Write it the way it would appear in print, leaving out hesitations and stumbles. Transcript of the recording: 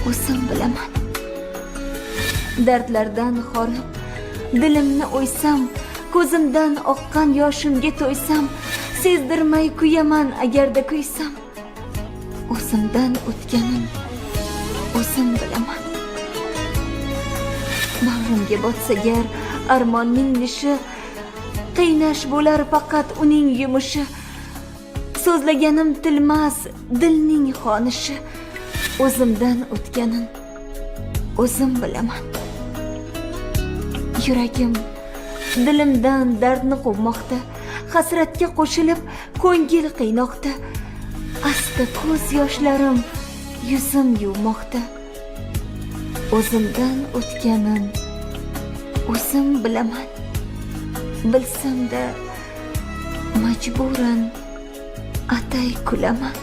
o'zim bilaman. Dardlardan horib, dilimni o'ysam, ko'zimdan oqqan yoshimga to'ysam, sezdirmay kuyaman agarda kuysam. O'zimdan o'tganim o'zim bilaman. Bag'rimga botsa gar armonning nishi, qiynash bo'lar faqat uning yumushi. So'zlaganim tilmas dilning xonishi. O'zimdan o'tganim o'zim bilaman. Yuragim dilimdan dardni quvmoqda, hasratga qo'shilib ko'ngil qiynoqda. Asta ko'z yoshlarim yuzim yuvmoqda. O'zimdan o'tganim o'zim bilaman. Bilsam-da majburan atay kulaman.